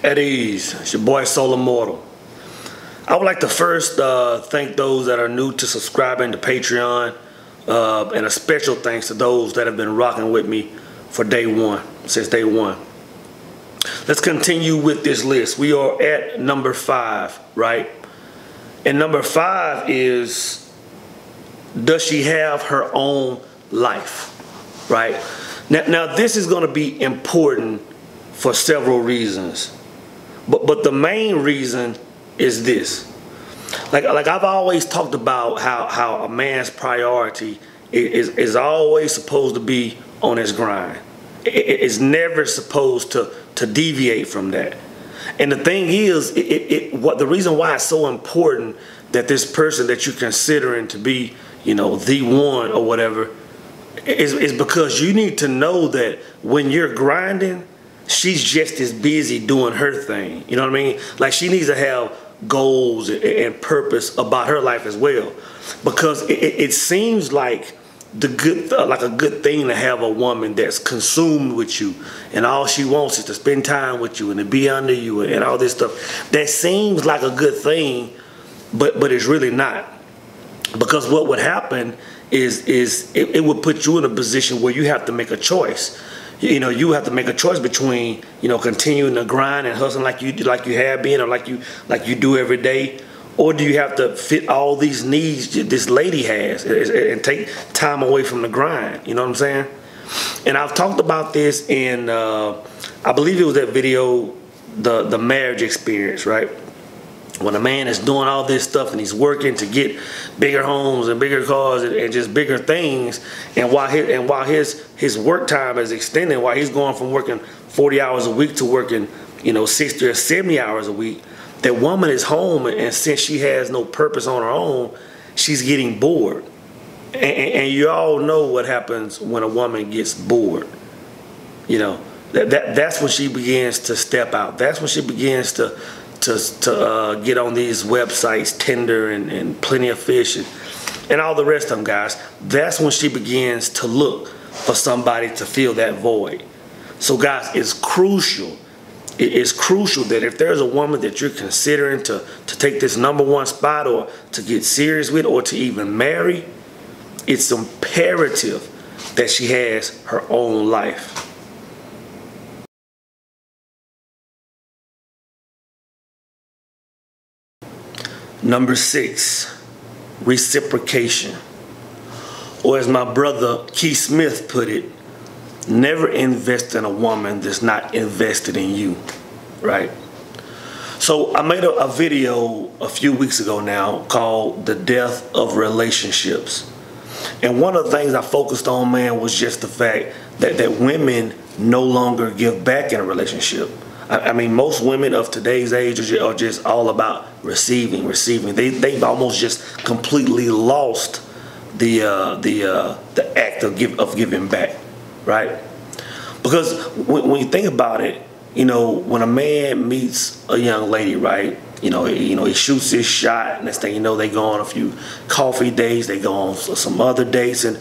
At ease. It's your boy Soul Immortal. I would like to first thank those that are new to subscribing to Patreon, and a special thanks to those that have been rocking with me for since day one. Let's continue with this list. We are at number 5, right? And number 5 is, does she have her own life, right? Now this is going to be important for several reasons. But the main reason is this. Like I've always talked about how a man's priority is always supposed to be on his grind. It's never supposed to deviate from that. And the thing is, the reason why it's so important that this person that you're considering to be, the one or whatever, is because you need to know that when you're grinding, she's just as busy doing her thing. You know what I mean? Like, she needs to have goals and purpose about her life as well, because it seems like a good thing to have a woman that's consumed with you and all she wants is to spend time with you and to be under you and all this stuff. That seems like a good thing, but it's really not, because what would happen is it would put you in a position where you have to make a choice. You have to make a choice between, continuing to grind and hustling like you have been, or like you do every day, or do you have to fit all these needs this lady has and take time away from the grind? You know what I'm saying? And I've talked about this in, I believe it was that video, the marriage experience, right? When a man is doing all this stuff and he's working to get bigger homes and bigger cars and just bigger things, and while his work time is extending, while he's going from working 40 hours a week to working 60 or 70 hours a week, that woman is home, and since she has no purpose on her own, she's getting bored. And you all know what happens when a woman gets bored. That's when she begins to step out. That's when she begins to get on these websites, Tinder and Plenty of Fish and all the rest of them, guys. That's when she begins to look for somebody to fill that void. So guys, it's crucial. It is crucial that if there's a woman that you're considering to take this #1 spot, or to get serious with, or to even marry, it's imperative that she has her own life. Number 6, reciprocation. Or as my brother Keith Smith put it, never invest in a woman that's not invested in you, right? So I made a video a few weeks ago now called The Death of Relationships. And one of the things I focused on, man, was just the fact that women no longer give back in a relationship. I mean, most women of today's age are just all about receiving. They've almost just completely lost the act of giving back, right? Because when you think about it, when a man meets a young lady, right? He shoots his shot. Next thing you know, they go on a few coffee dates. They go on some other dates, and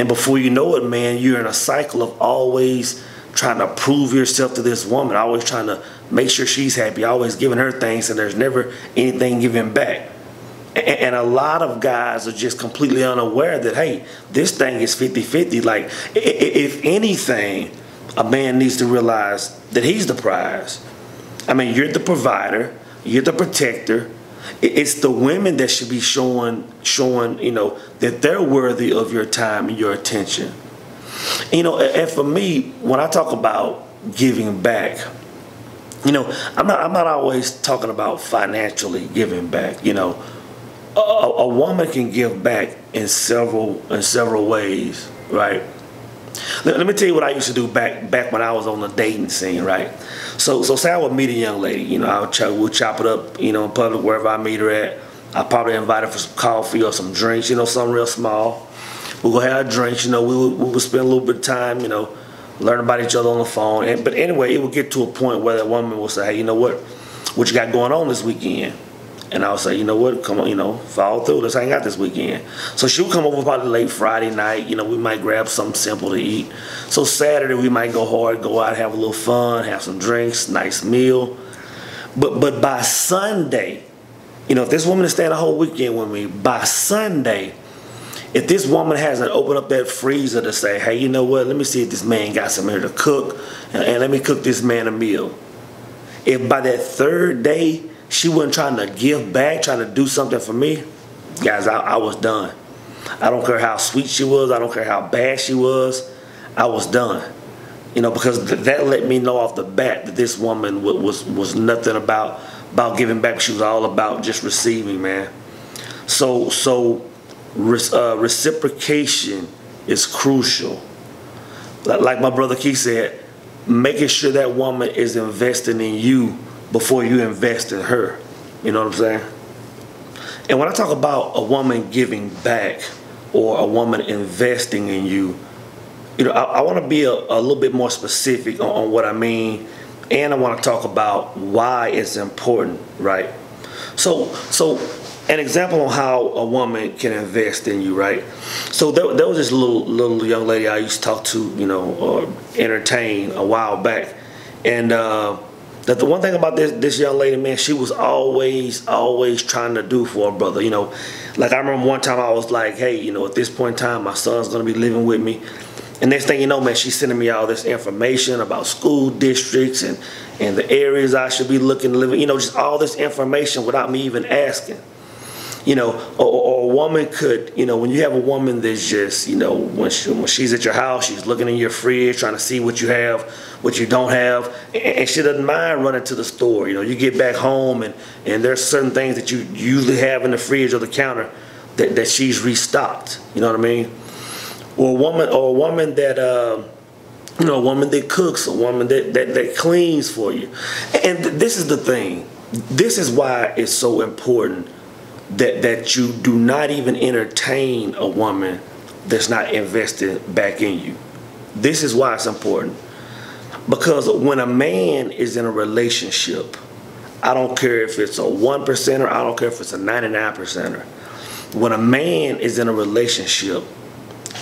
before you know it, man, you're in a cycle of always trying to prove yourself to this woman, always trying to make sure she's happy, always giving her things, and there's never anything given back. And a lot of guys are just completely unaware that, hey, this thing is 50-50. Like, if anything, a man needs to realize that he's the prize. I mean, you're the provider, you're the protector. It's the women that should be showing, that they're worthy of your time and your attention. And for me, when I talk about giving back, I'm not always talking about financially giving back. A woman can give back in several ways, right? Let me tell you what I used to do back when I was on the dating scene, right? So say I would meet a young lady, we'll chop it up, in public, wherever I meet her at. I'll probably invite her for some coffee or some drinks, something real small. We'll go have drinks, we would spend a little bit of time, learn about each other on the phone. But anyway, it would get to a point where that woman will say, hey, you know what you got going on this weekend? And I'll say, you know what, come on, follow through, let's hang out this weekend. So she'll come over probably late Friday night, we might grab something simple to eat. So Saturday we might go hard, go out, have a little fun, have some drinks, nice meal. But by Sunday, you know, if this woman is staying a whole weekend with me, by Sunday, if this woman hasn't opened up that freezer to say, hey, you know what, let me see if this man got some here to cook, and let me cook this man a meal. If by that third day, she wasn't trying to give back, trying to do something for me, guys, I was done. I don't care how sweet she was. I don't care how bad she was. I was done. You know, because that let me know off the bat that this woman was nothing about giving back. She was all about just receiving, man. So reciprocation is crucial. Like my brother Keith said, making sure that woman is investing in you before you invest in her. You know what I'm saying? And when I talk about a woman giving back or a woman investing in you, you know, I want to be a little bit more specific on what I mean, and I want to talk about why it's important, right? So an example on how a woman can invest in you, right? So there was this little young lady I used to talk to, you know, or entertain a while back, and that the one thing about this young lady, man, she was always trying to do for her brother. You know, like I remember one time I was like, hey, you know, at this point in time, my son's gonna be living with me. And next thing you know, man, she's sending me all this information about school districts and the areas I should be looking to live in. You know, just all this information without me even asking. You know, or a woman could, you know, when you have a woman that's just, you know, when she's at your house, she's looking in your fridge, trying to see what you have, what you don't have, and she doesn't mind running to the store. You know, you get back home and there's certain things that you usually have in the fridge or the counter that she's restocked. You know what I mean? Or a woman that you know, a woman that cooks, a woman that cleans for you. And this is the thing. This is why it's so important that you do not even entertain a woman that's not invested back in you. This is why it's important. Because when a man is in a relationship, I don't care if it's a 1%er, I don't care if it's a 99%er. When a man is in a relationship,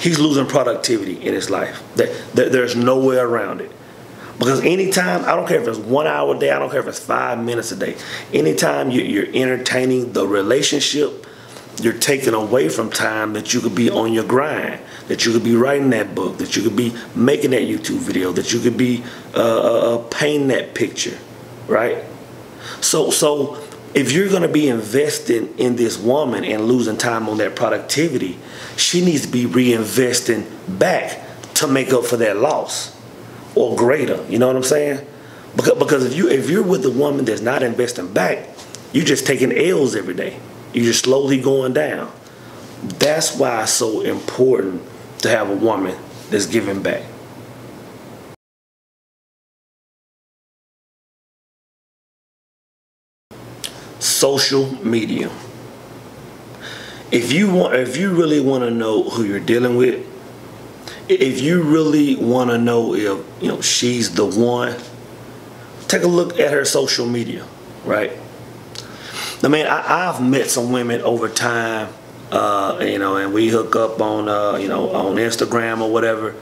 he's losing productivity in his life. There's no way around it. Because anytime, I don't care if it's 1 hour a day, I don't care if it's 5 minutes a day, anytime you're entertaining the relationship, you're taking away from time that you could be on your grind, that you could be writing that book, that you could be making that YouTube video, that you could be painting that picture, right? So if you're going to be investing in this woman and losing time on that productivity, she needs to be reinvesting back to make up for that loss or greater. You know what I'm saying? Because if you're with a woman that's not investing back, you're just taking L's every day. You're just slowly going down. That's why it's so important to have a woman that's giving back. Social media. If you really want to know who you're dealing with, if you really want to know if, you know, she's the one, take a look at her social media, right? I mean, I've met some women over time, you know, and we hook up on, you know, on Instagram or whatever,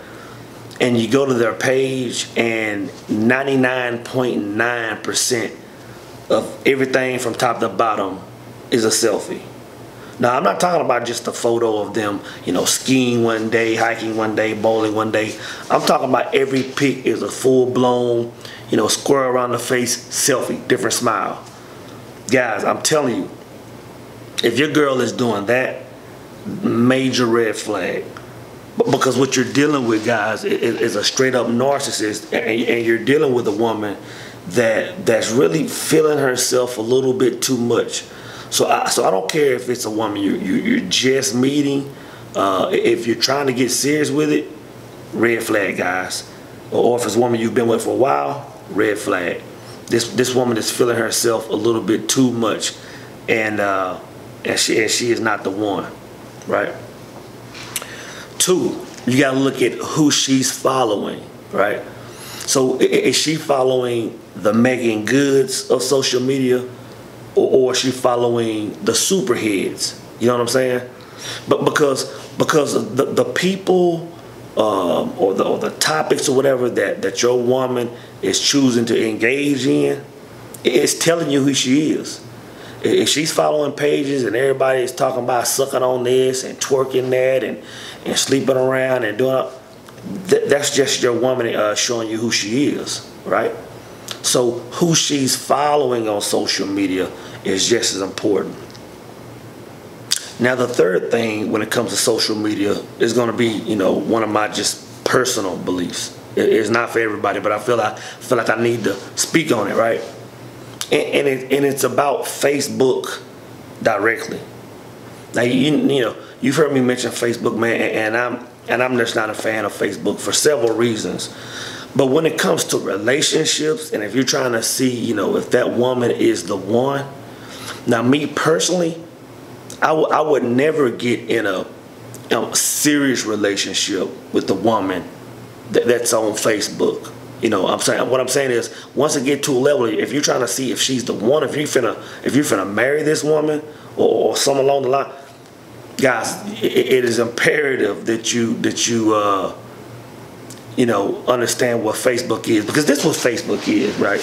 and you go to their page and 99.9% of everything from top to bottom is a selfie. Now, I'm not talking about just a photo of them, you know, skiing one day, hiking one day, bowling one day. I'm talking about every pic is a full-blown, you know, square around the face selfie, different smile. Guys, I'm telling you, if your girl is doing that, major red flag. Because what you're dealing with, guys, is a straight-up narcissist, and you're dealing with a woman that's really feeling herself a little bit too much. So I don't care if it's a woman you're just meeting. If you're trying to get serious with it, red flag, guys. Or if it's a woman you've been with for a while, red flag. This woman is feeling herself a little bit too much, and she is not the one, right? 2, you gotta look at who she's following, right? So is she following the Megan Goods of social media? Or is she following the superheads? You know what I'm saying? But because the people or the topics or whatever that your woman is choosing to engage in, It's telling you who she is. If she's following pages and everybody is talking about sucking on this and twerking that and sleeping around and doing, that's just your woman showing you who she is, right? So who she's following on social media is just as important. Now the third thing when it comes to social media is going to be, one of my just personal beliefs. It's not for everybody, but I feel like I need to speak on it, right? And it's about Facebook directly. Now you've heard me mention Facebook, man, and I'm just not a fan of Facebook for several reasons. But when it comes to relationships, and if you're trying to see, if that woman is the one, now me personally, I would never get in a serious relationship with the woman that's on Facebook. What I'm saying is, once it get to a level, if you're trying to see if she's the one, if you're finna marry this woman or something along the line, guys, it is imperative that you understand what Facebook is, because this is what Facebook is, right?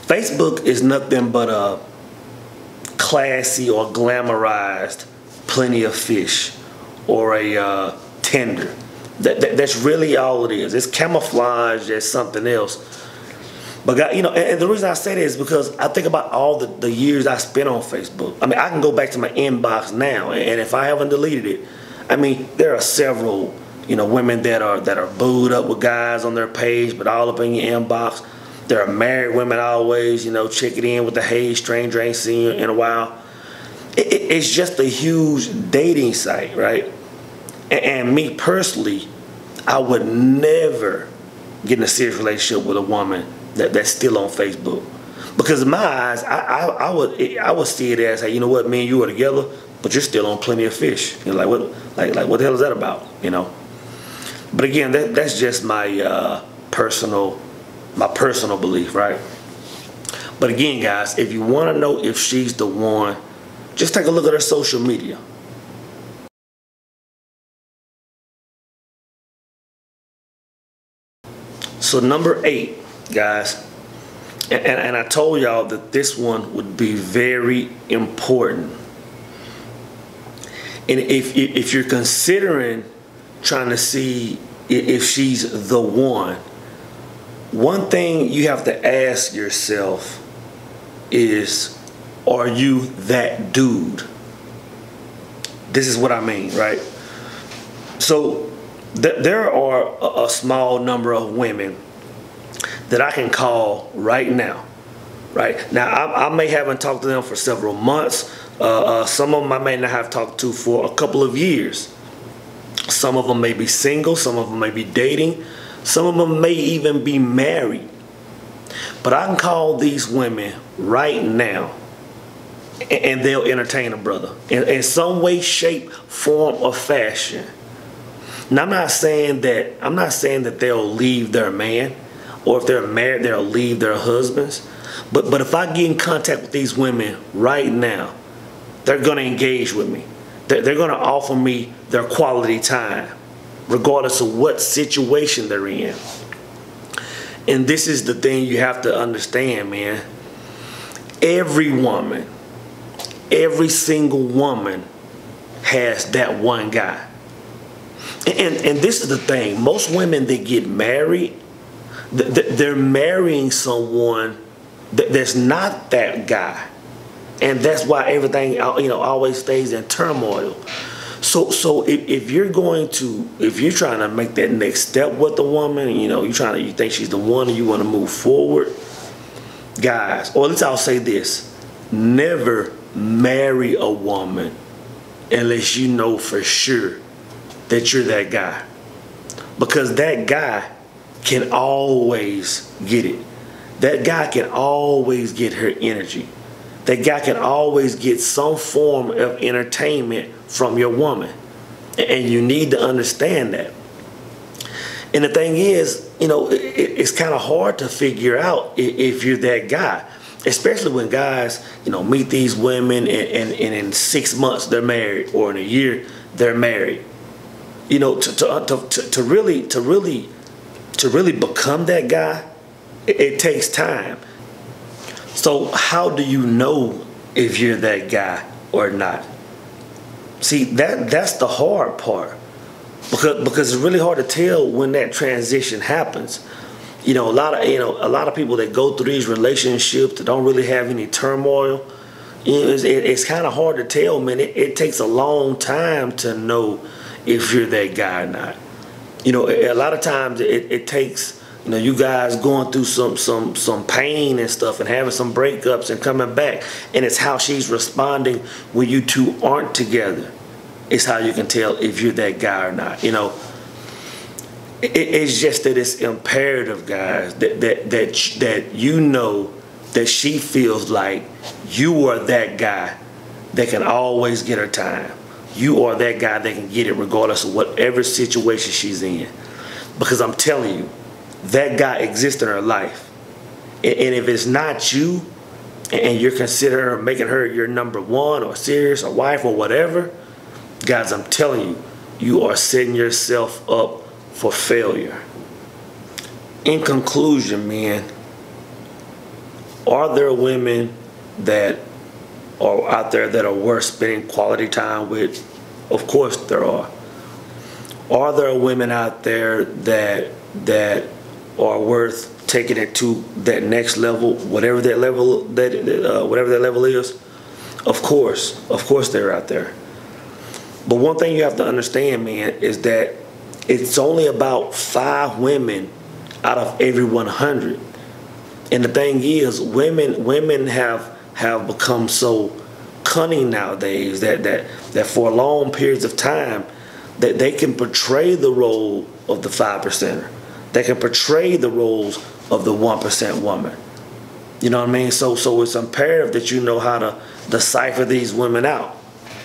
Facebook is nothing but a classy or glamorized Plenty of Fish or a Tinder. That's really all it is. It's camouflage as something else. But God, and the reason I say that is because I think about all the years I spent on Facebook. I mean, I can go back to my inbox now, and if I haven't deleted it, I mean, there are several, women that are booed up with guys on their page, but all up in your inbox. There are married women always, checking in with the hey, stranger ain't seen you in a while. It's just a huge dating site, right? And me personally, I would never get in a serious relationship with a woman that's still on Facebook, because in my eyes, I would see it as, hey, you know what, me and you are together, but you're still on Plenty of Fish. What the hell is that about? But again, that's just my personal belief, right? But again, guys, if you want to know if she's the one, just take a look at her social media. So number 8, guys, and I told y'all that this one would be very important. And if you're considering trying to see if she's the one thing you have to ask yourself is, are you that dude? This is what I mean, right? So there are a small number of women that I can call right now. Right now, I may haven't talked to them for several months. Some of them I may not have talked to for a couple of years. Some of them may be single. Some of them may be dating. Some of them may even be married. But I can call these women right now, and they'll entertain a brother in some way, shape, form, or fashion. Now, I'm not saying that they'll leave their man, or if they're married, they'll leave their husbands. But if I get in contact with these women right now, they're going to engage with me. They're going to offer me their quality time, regardless of what situation they're in. And this is the thing you have to understand, man. Every woman, every single woman has that one guy. And this is the thing. Most women that get married, they're marrying someone that's not that guy. And that's why everything, always stays in turmoil. So if you're trying to make that next step with the woman, you think she's the one and you want to move forward, guys, or at least I'll say this: never marry a woman unless you know for sure that you're that guy, because that guy can always get it. That guy can always get her energy. That guy can always get some form of entertainment from your woman. And you need to understand that. And the thing is, it's kind of hard to figure out if you're that guy, especially when guys, meet these women and in 6 months they're married, or in a year they're married. To really become that guy, it takes time. So how do you know if you're that guy or not? See, that's the hard part, because it's really hard to tell when that transition happens. A lot of people that go through these relationships that don't really have any turmoil, it's kind of hard to tell, man. It takes a long time to know if you're that guy or not. A lot of times it takes, you guys going through some pain and stuff and having some breakups and coming back, and it's how she's responding when you two aren't together. It's how you can tell if you're that guy or not. It's just that it's imperative, guys, that that she feels like you are that guy that can always get her time. You are that guy that can get it regardless of whatever situation she's in. Because I'm telling you, that guy exists in her life. And if it's not you, and you're considering making her your number one or serious or wife or whatever, guys, I'm telling you, you are setting yourself up for failure. In conclusion, man, are there women that are out there that are worth spending quality time with? Of course there are. Are there women out there that are worth taking it to that next level, whatever that level is? Of course they're out there. But one thing you have to understand, man, is that it's only about 5 women out of every 100. And the thing is, women have become so cunning nowadays that for long periods of time that they can portray the role of the 5%er. They can portray the roles of the 1% woman. You know what I mean? So it's imperative that you know how to decipher these women out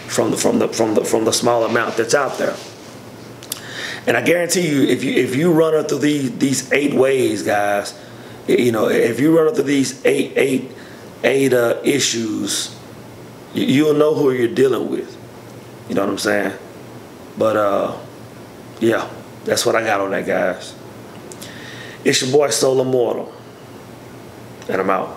from the small amount that's out there. And I guarantee you, if you run her through these 8 ways, guys, if you run her through these eight issues, you'll know who you're dealing with. You know what I'm saying? But yeah, that's what I got on that, guys. It's your boy Soul Immortal, and I'm out.